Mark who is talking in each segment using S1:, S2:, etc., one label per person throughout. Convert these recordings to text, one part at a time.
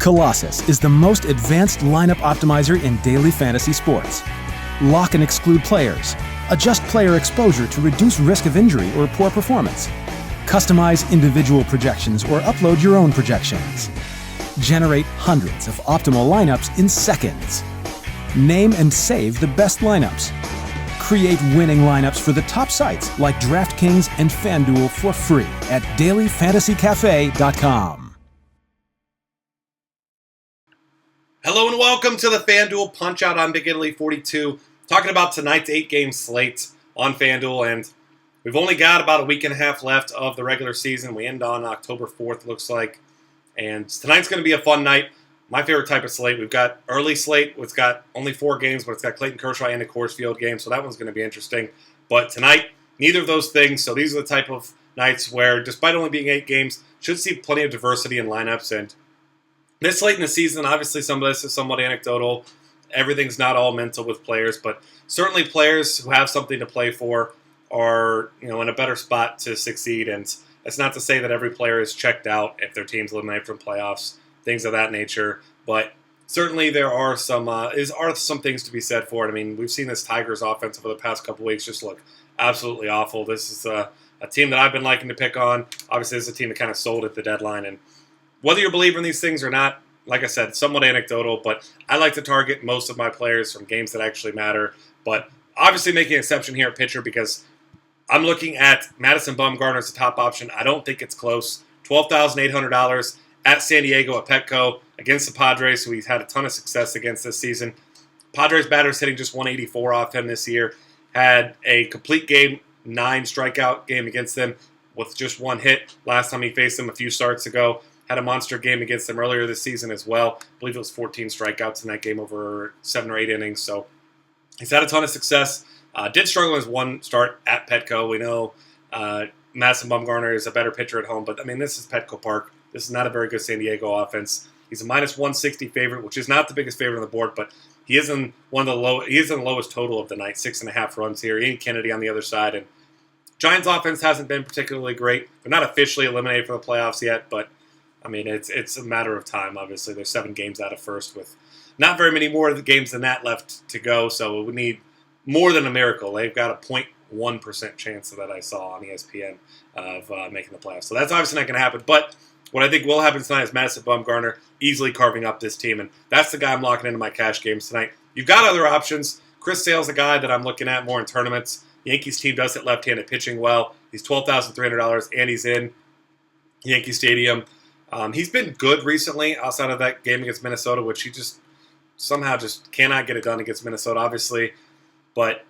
S1: Colossus is the most advanced lineup optimizer in daily fantasy sports. Lock and exclude players. Adjust player exposure to reduce risk of injury or poor performance. Customize individual projections or upload your own projections. Generate hundreds of optimal lineups in seconds. Name and save the best lineups. Create winning lineups for the top sites like DraftKings and FanDuel for free at dailyfantasycafe.com.
S2: Hello and welcome to the FanDuel Punch-Out. I'm Big Italy 42, talking about tonight's 8-game slate on FanDuel, and we've only got about a week and a half left of the regular season. We end on October 4th, looks like, and tonight's going to be a fun night. My favorite type of slate. We've got early slate. It's got only 4 games, but it's got Clayton Kershaw and a Coors Field game, so that one's going to be interesting. But tonight, neither of those things, so these are the type of nights where, despite only being 8 games, should see plenty of diversity in lineups. And this late in the season, obviously some of this is somewhat anecdotal. Everything's not all mental with players, but certainly players who have something to play for are, in a better spot to succeed. And it's not to say that every player is checked out if their team's eliminated from playoffs, things of that nature. But certainly there are some things to be said for it. I mean, we've seen this Tigers offense over the past couple weeks just look absolutely awful. This is a team that I've been liking to pick on. Obviously, this is a team that kind of sold at the deadline, and whether you believe in these things or not, like I said, somewhat anecdotal, but I like to target most of my players from games that actually matter. But obviously making an exception here at pitcher because I'm looking at Madison Bumgarner as the top option. I don't think it's close. $12,800 at San Diego at Petco against the Padres, who he's had a ton of success against this season. Padres batters hitting just 184 off him this year. Had a complete game, 9 strikeout game against them with just 1 hit last time he faced them a few starts ago. Had a monster game against them earlier this season as well. I believe it was 14 strikeouts in that game over 7 or 8 innings. So he's had a ton of success. Did struggle in his 1 start at Petco. We know Madison Bumgarner is a better pitcher at home, but this is Petco Park. This is not a very good San Diego offense. He's a minus 160 favorite, which is not the biggest favorite on the board, but he is in He is in the lowest total of the night, 6.5 runs here. Ian Kennedy on the other side, and Giants offense hasn't been particularly great. They're not officially eliminated from the playoffs yet, but it's a matter of time, obviously. There's 7 games out of first with not very many more of the games than that left to go, so it would need more than a miracle. They've got a 0.1% chance that I saw on ESPN of making the playoffs. So that's obviously not going to happen, but what I think will happen tonight is Madison Bumgarner easily carving up this team, and that's the guy I'm locking into my cash games tonight. You've got other options. Chris Sale's the guy that I'm looking at more in tournaments. The Yankees team does hit left-handed pitching well. He's $12,300, and he's in Yankee Stadium. He's been good recently outside of that game against Minnesota, which he just somehow cannot get it done against Minnesota, obviously. But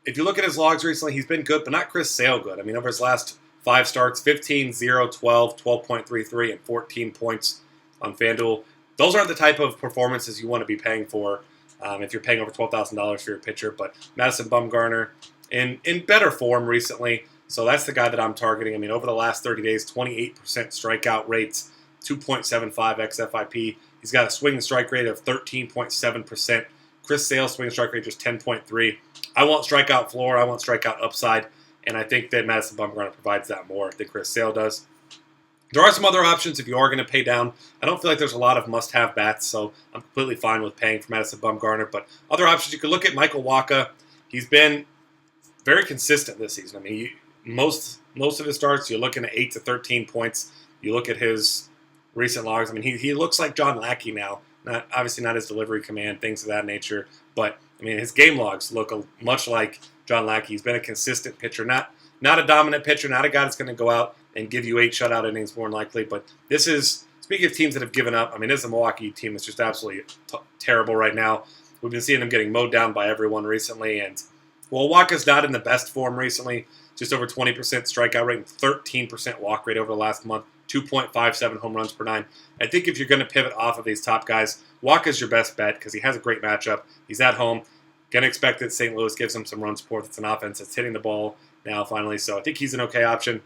S2: if you look at his logs recently, he's been good, but not Chris Sale good. Over his last 5 starts, 15, 0, 12, 12.33, and 14 points on FanDuel. Those aren't the type of performances you want to be paying for if you're paying over $12,000 for your pitcher. But Madison Bumgarner in better form recently, so that's the guy that I'm targeting. Over the last 30 days, 28% strikeout rates, 2.75 xFIP. He's got a swing and strike rate of 13.7%. Chris Sale's swing and strike rate just 10.3. I want strikeout floor. I want strikeout upside. And I think that Madison Bumgarner provides that more than Chris Sale does. There are some other options if you are going to pay down. I don't feel like there's a lot of must-have bats, so I'm completely fine with paying for Madison Bumgarner. But other options, you could look at Michael Wacha. He's been very consistent this season. Most of his starts, you're looking at 8 to 13 points. You look at his recent logs. He looks like John Lackey now. Obviously not his delivery command, things of that nature. But, his game logs look much like John Lackey. He's been a consistent pitcher, not a dominant pitcher, not a guy that's going to go out and give you 8 shutout innings more than likely. But this is, speaking of teams that have given up, this is a Milwaukee team that's just absolutely terrible right now. We've been seeing them getting mowed down by everyone recently. And, Wacha's not in the best form recently. Just over 20% strikeout rate and 13% walk rate over the last month. 2.57 home runs per 9. I think if you're going to pivot off of these top guys, Wacha's your best bet because he has a great matchup. He's at home. Going to expect that St. Louis gives him some run support. It's an offense that's hitting the ball now finally, so I think he's an okay option.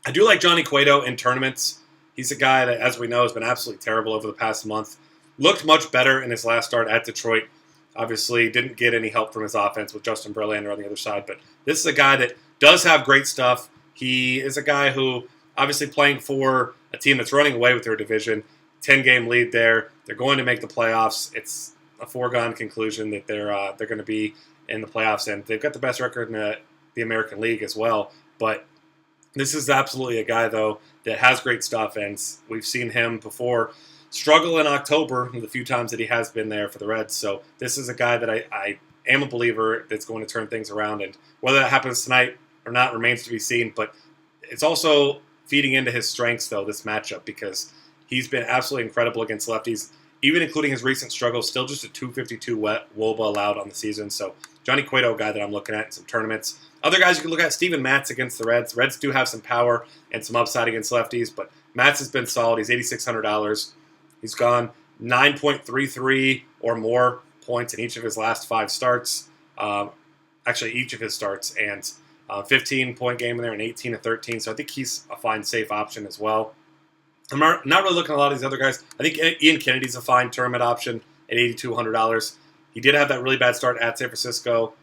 S2: I do like Johnny Cueto in tournaments. He's a guy that, as we know, has been absolutely terrible over the past month. Looked much better in his last start at Detroit. Obviously, didn't get any help from his offense with Justin Verlander on the other side, but this is a guy that does have great stuff. He is a guy who, obviously playing for a team that's running away with their division, 10-game lead there. They're going to make the playoffs. It's a foregone conclusion that they're going to be in the playoffs, and they've got the best record in the American League as well. But this is absolutely a guy, though, that has great stuff, and we've seen him before struggle in October the few times that he has been there for the Reds. So this is a guy that I am a believer that's going to turn things around, and whether that happens tonight or not remains to be seen. But it's also feeding into his strengths, though, this matchup, because he's been absolutely incredible against lefties, even including his recent struggles, still just a 252 WOBA allowed on the season. So Johnny Cueto, a guy that I'm looking at in some tournaments. Other guys you can look at, Steven Matz against the Reds. Reds do have some power and some upside against lefties, but Matz has been solid. He's $8,600. He's gone 9.33 or more points in each of his last 5 starts. Actually, each of his starts, and 15-point game in there and 18 to 13. So I think he's a fine, safe option as well. I'm not really looking at a lot of these other guys. I think Ian Kennedy's a fine tournament option at $8,200. He did have that really bad start at San Francisco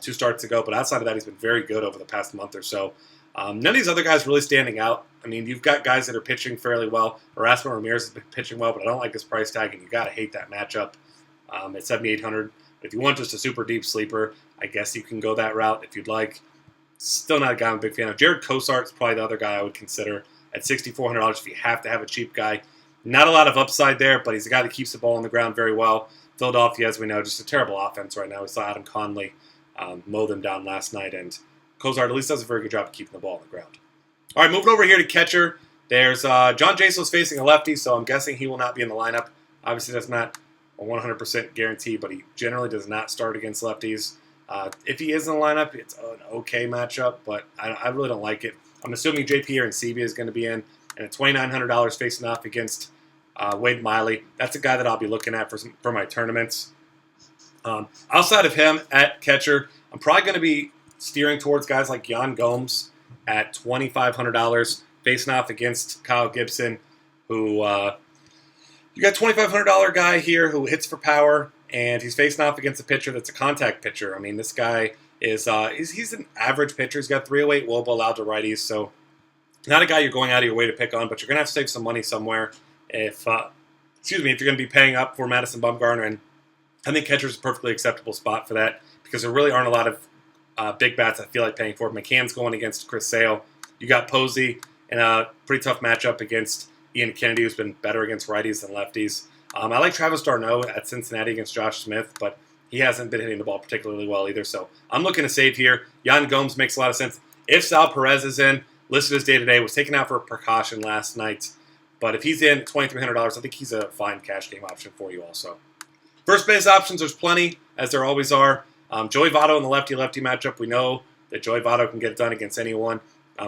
S2: 2 starts ago, but outside of that, he's been very good over the past month or so. None of these other guys really standing out. I mean, you've got guys that are pitching fairly well. Erasmo Ramirez has been pitching well, but I don't like his price tag, and you got to hate that matchup at $7,800. If you want just a super deep sleeper, I guess you can go that route if you'd like. Still not a guy I'm a big fan of. Jared Cosart's probably the other guy I would consider at $6,400 if you have to have a cheap guy. Not a lot of upside there, but he's a guy that keeps the ball on the ground very well. Philadelphia, as we know, just a terrible offense right now. We saw Adam Conley mow them down last night, and Cozart at least does a very good job of keeping the ball on the ground. All right, moving over here to catcher. There's John Jaso's facing a lefty, so I'm guessing he will not be in the lineup. Obviously, that's not a 100% guarantee, but he generally does not start against lefties. If he is in the lineup, it's an okay matchup, but I really don't like it. I'm assuming JP Arencibia is going to be in, and at $2,900 facing off against Wade Miley. That's a guy that I'll be looking at for my tournaments. Outside of him at catcher, I'm probably going to be steering towards guys like Yan Gomes at $2,500 facing off against Kyle Gibson, who you got $2,500 guy here who hits for power, and he's facing off against a pitcher that's a contact pitcher. I mean, this guy is he's an average pitcher. He's got 308 WOBA allowed to righties, so not a guy you're going out of your way to pick on, but you're going to have to save some money somewhere if you're going to be paying up for Madison Bumgarner, and I think catcher is a perfectly acceptable spot for that because there really aren't a lot of big bats I feel like paying for. McCann's going against Chris Sale. You got Posey in a pretty tough matchup against Ian Kennedy, who's been better against righties than lefties. I like Travis d'Arnaud at Cincinnati against Josh Smith, but he hasn't been hitting the ball particularly well either. So I'm looking to save here. Yan Gomes makes a lot of sense. If Sal Perez is in, listed as day-to-day, was taken out for a precaution last night. But if he's in at $2,300, I think he's a fine cash game option for you also. First base options, there's plenty, as there always are. Joey Votto in the lefty-lefty matchup, we know that Joey Votto can get it done against anyone.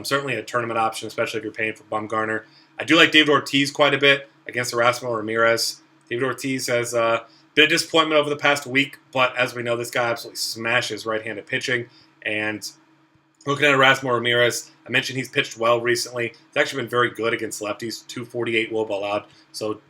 S2: Certainly a tournament option, especially if you're paying for Bumgarner. I do like David Ortiz quite a bit against Erasmo Ramirez. David Ortiz has been a disappointment over the past week, but as we know, this guy absolutely smashes right-handed pitching. And looking at Erasmo Ramirez, I mentioned he's pitched well recently. He's actually been very good against lefties, 248 WOBA allowed. So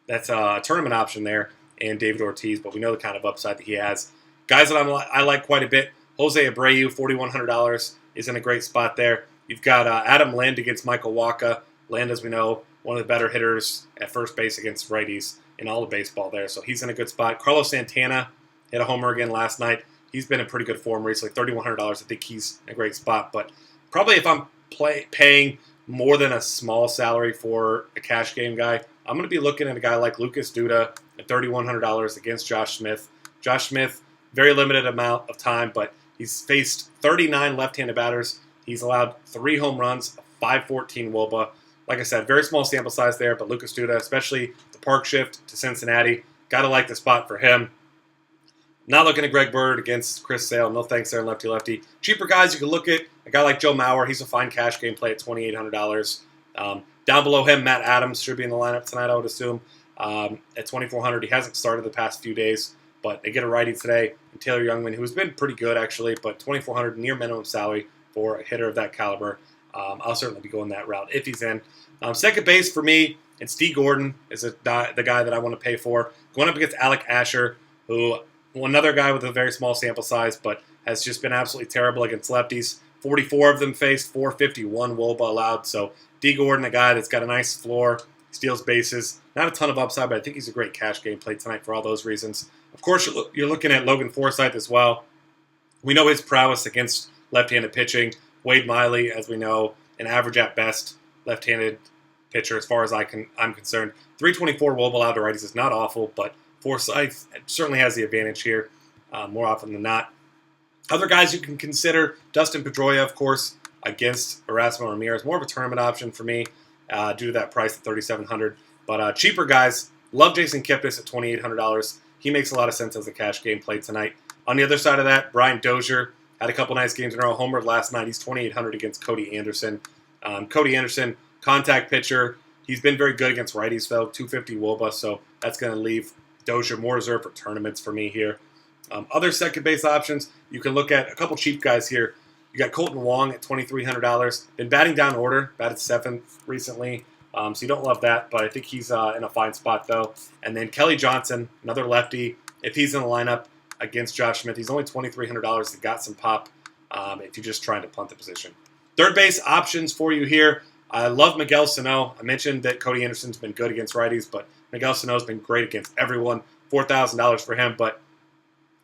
S2: that's a tournament option there, and David Ortiz, but we know the kind of upside that he has. Guys that I like quite a bit, Jose Abreu, $4,100, is in a great spot there. You've got Adam Lind against Michael Wacha. Lind, as we know, one of the better hitters at first base against righties in all of baseball there, so he's in a good spot. Carlos Santana hit a homer again last night. He's been in pretty good form recently, $3,100. I think he's in a great spot, but probably if I'm paying more than a small salary for a cash game guy, I'm going to be looking at a guy like Lucas Duda at $3,100 against Josh Smith. Josh Smith, very limited amount of time, but he's faced 39 left-handed batters. He's allowed 3 home runs, 514 WOBA. Like I said, very small sample size there, but Lucas Duda, especially the park shift to Cincinnati, got to like the spot for him. Not looking at Greg Bird against Chris Sale. No thanks there, lefty-lefty. Cheaper guys, you can look at a guy like Joe Mauer. He's a fine cash game play at $2,800. Down below him, Matt Adams should be in the lineup tonight, I would assume. At $2,400, he hasn't started the past few days, but they get a righty today. And Taylor Youngman, who's been pretty good, actually, but $2,400, near minimum salary for a hitter of that caliber. I'll certainly be going that route if he's in. Second base for me, it's D. Gordon is the guy that I want to pay for. Going up against Alec Asher, who another guy with a very small sample size, but has just been absolutely terrible against lefties. 44 of them faced, 451 WOBA allowed. So D. Gordon, a guy that's got a nice floor, steals bases, Not a ton of upside, but I think he's a great cash game play tonight for all those reasons. Of course, you're looking at Logan Forsythe as well. We know his prowess against left-handed pitching. Wade Miley, as we know, an average at best left-handed pitcher as far as I'm concerned. 324 woba allowed to righties is not awful, but Forsythe certainly has the advantage here more often than not. Other guys you can consider, Dustin Pedroia, of course, against Erasmo Ramirez. More of a tournament option for me due to that price at $3,700. But cheaper guys, love Jason Kipnis at $2,800. He makes a lot of sense as a cash game play tonight. On the other side of that, Brian Dozier had a couple nice games in a row. Homered last night. He's $2,800 against Cody Anderson. Cody Anderson, contact pitcher. He's been very good against righties, though. 250 woba, so that's going to leave Dozier more reserved for tournaments for me here. Other second base options, you can look at a couple cheap guys here. You got Colton Wong at $2,300. Been batting down order, batted 7th recently. So you don't love that, but I think he's in a fine spot, though. And then Kelly Johnson, another lefty. If he's in the lineup against Josh Smith, he's only $2,300. He got some pop if you're just trying to punt the position. Third base options for you here. I love Miguel Sano. I mentioned that Cody Anderson's been good against righties, but Miguel Sano's been great against everyone. $4,000 for him, but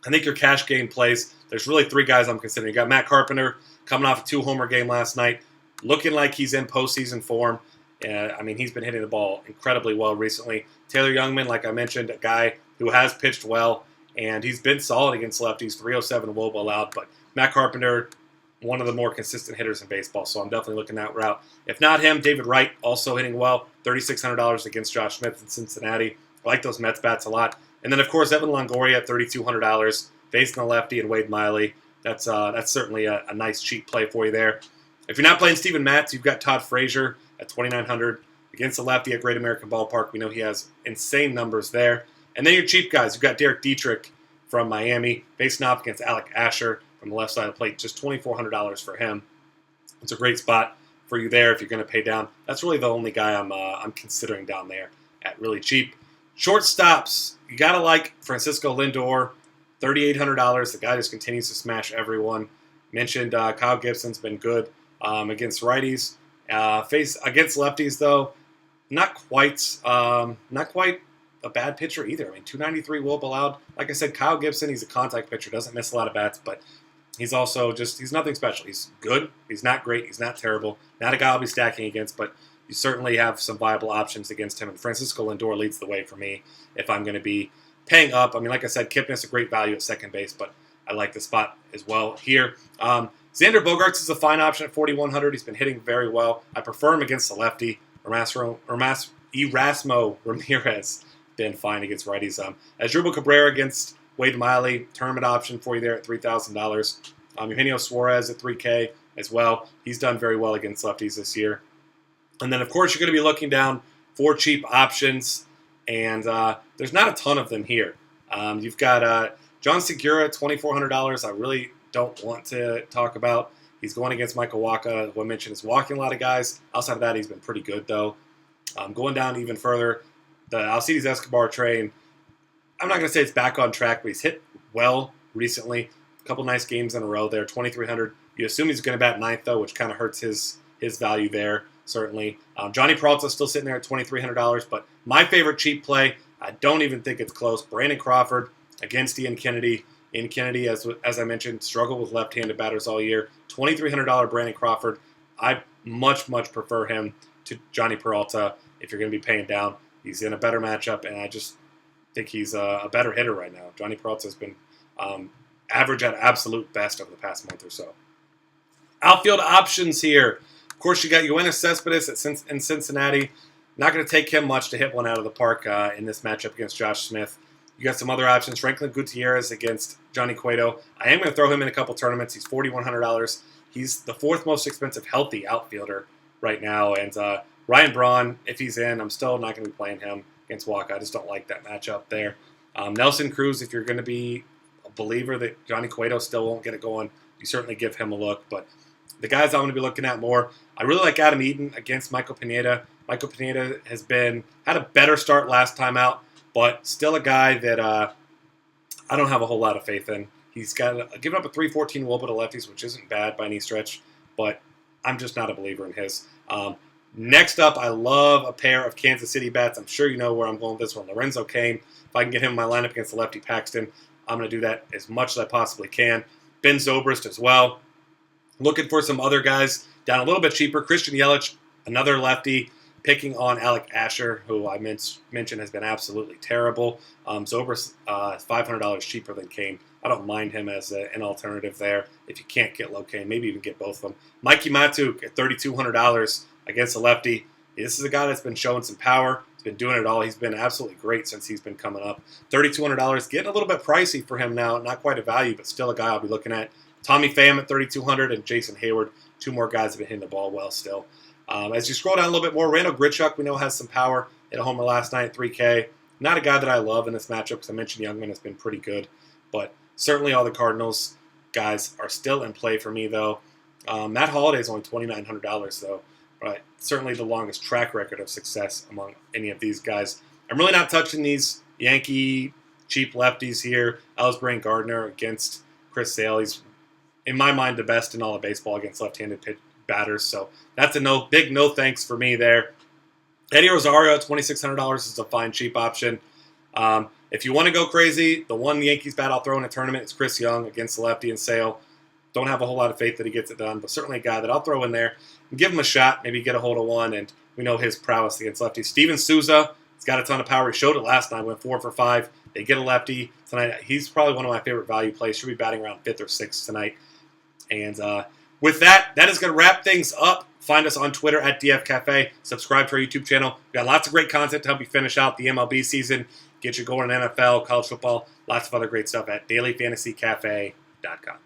S2: I think your cash game plays, there's really 3 guys I'm considering. You got Matt Carpenter coming off a 2-homer game last night, looking like he's in postseason form. He's been hitting the ball incredibly well recently. Taylor Youngman, like I mentioned, a guy who has pitched well, and he's been solid against lefties, 307 woba allowed. But Matt Carpenter, one of the more consistent hitters in baseball, so I'm definitely looking that route. If not him, David Wright, also hitting well, $3,600 against Josh Smith in Cincinnati. I like those Mets bats a lot. And then, of course, Evan Longoria at $3,200, facing the lefty and Wade Miley. That's certainly a nice cheap play for you there. If you're not playing Steven Matz, you've got Todd Frazier at $2,900 against the lefty at Great American Ballpark. We know he has insane numbers there. And then your cheap guys, you've got Derek Dietrich from Miami, facing off against Alec Asher from the left side of the plate, just $2,400 for him. It's a great spot for you there if you're going to pay down. That's really the only guy I'm considering down there at really cheap. Shortstops, you got to like Francisco Lindor, $3,800. The guy just continues to smash everyone. Mentioned Kyle Gibson's been good against righties. Against lefties, though, not quite a bad pitcher either. 293 woba allowed. Like I said, Kyle Gibson, he's a contact pitcher, doesn't miss a lot of bats, but he's also he's nothing special. He's good. He's not great. He's not terrible. Not a guy I'll be stacking against, but you certainly have some viable options against him. And Francisco Lindor leads the way for me if I'm going to be paying up. Like I said, Kipnis a great value at second base, but I like the spot as well here. Xander Bogaerts is a fine option at $4,100. He's been hitting very well. I prefer him against the lefty. Erasmo Ramirez been fine against righties. Asdrubal Cabrera against Wade Miley, tournament option for you there at $3,000. Eugenio Suarez at $3K as well. He's done very well against lefties this year. And then, of course, you're going to be looking down for cheap options, and there's not a ton of them here. You've got John Segura at $2,400. I really don't want to talk about. He's going against Michael Wacha, who I mentioned is walking a lot of guys. Outside of that, he's been pretty good, though. Going down even further, the Alcides Escobar train, I'm not going to say it's back on track, but he's hit well recently. A couple nice games in a row there, $2,300. You assume he's going to bat ninth, though, which kind of hurts his value there, certainly. Johnny Peralta's still sitting there at $2,300, but my favorite cheap play, I don't even think it's close, Brandon Crawford against Ian Kennedy. Ian Kennedy, as I mentioned, struggled with left-handed batters all year. $2,300 Brandon Crawford. I much prefer him to Johnny Peralta if you're going to be paying down. He's in a better matchup, and I just think he's a better hitter right now. Johnny Peralta has been average at absolute best over the past month or so. Outfield options here. Of course, you got Yoenis Cespedes in Cincinnati. Not going to take him much to hit one out of the park in this matchup against Josh Smith. You got some other options. Franklin Gutierrez against Johnny Cueto. I am going to throw him in a couple tournaments. He's $4,100. He's the 4th most expensive healthy outfielder right now. And Ryan Braun, if he's in, I'm still not going to be playing him against Wacha. I just don't like that matchup there. Nelson Cruz, if you're going to be a believer that Johnny Cueto still won't get it going, you certainly give him a look. But the guys I'm going to be looking at more, I really like Adam Eaton against Michael Pineda. Michael Pineda had a better start last time out, but still a guy that I don't have a whole lot of faith in. He's given up a 314 woba to lefties, which isn't bad by any stretch, but I'm just not a believer in his. Next up, I love a pair of Kansas City bats. I'm sure you know where I'm going with this one. Lorenzo Cain. If I can get him in my lineup against the lefty Paxton, I'm going to do that as much as I possibly can. Ben Zobrist as well. Looking for some other guys down a little bit cheaper. Christian Yelich, another lefty, picking on Alec Asher, who I mentioned has been absolutely terrible. Zobrist is $500 cheaper than Cain. I don't mind him as an alternative there. If you can't get low Cain, maybe even get both of them. Mikey Matuk at $3,200 against a lefty. This is a guy that's been showing some power. He's been doing it all. He's been absolutely great since he's been coming up. $3,200, getting a little bit pricey for him now. Not quite a value, but still a guy I'll be looking at. Tommy Pham at $3,200 and Jason Hayward. Two more guys have been hitting the ball well still. As you scroll down a little bit more, Randall Grichuk, we know has some power. Hit a homer last night at $3K. Not a guy that I love in this matchup because I mentioned Youngman has been pretty good. But certainly all the Cardinals guys are still in play for me, though. Matt Holliday is only $2,900, though. But certainly the longest track record of success among any of these guys. I'm really not touching these Yankee cheap lefties here. Ellsbury and Gardner against Chris Sale. He's, in my mind, the best in all of baseball against left-handed batters. So that's a big no thanks for me there. Eddie Rosario at $2,600 is a fine cheap option. If you want to go crazy, the one Yankees bat I'll throw in a tournament is Chris Young against the lefty and Sale. Don't have a whole lot of faith that he gets it done, but certainly a guy that I'll throw in there and give him a shot, maybe get a hold of one, and we know his prowess against lefties. Steven Souza, he's got a ton of power. He showed it last night, went 4 for 5. They get a lefty tonight. He's probably one of my favorite value plays. Should be batting around 5th or 6th tonight. And with that is going to wrap things up. Find us on Twitter at DF Cafe. Subscribe to our YouTube channel. We've got lots of great content to help you finish out the MLB season, get you going in NFL, college football, lots of other great stuff at dailyfantasycafe.com.